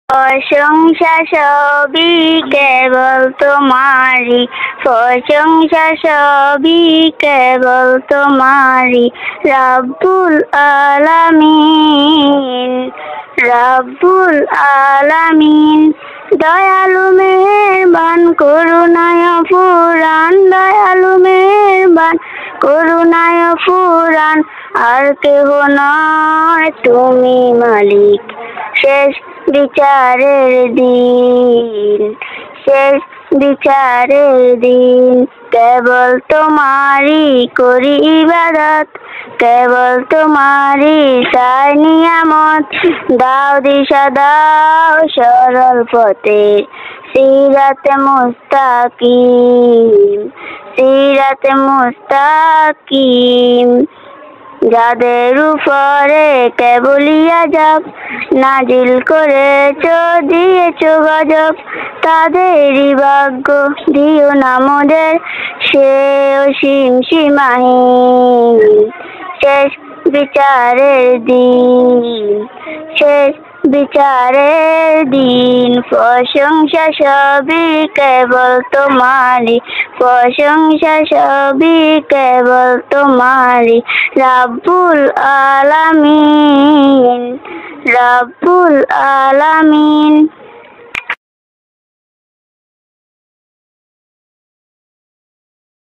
প্রশংসা সবই কেবল তোমারি, প্রশংসা সবই কেবল তোমারি। রব্বুল আলামিন, রব্বুল আলামিন। দয়ালু মেহেরবান করুণায় ফুরান, দয়ালু মেহেরবান করুণায় ফুরান। আর কেহ নয় তুমি মালিক, শেষ বিচারের দিন, শেষ বিচারের দিন। কেবল তোমারি করি ইবাদত, কেবল তোমারি চাই নিয়ামত। দাও দিশা দাও সরল পথে, সিরাতে মুস্তাকিম, সিরাতে মুস্তাকিম। যাদের উপরে কেবলই আযাব নাজিল করেছ, দিয়েছ গজব, তাদেরই ভাগ্য দিও না মোদের সে অসীম সীমাহীন। শেষ বিচারের দিন, শেষ বিচারের দিন। প্রশংসা সবই কেবল তোমারি, প্রশংসা সবই কেবল তোমারি। রব্বুল আলামিন, রব্বুল আলামিন।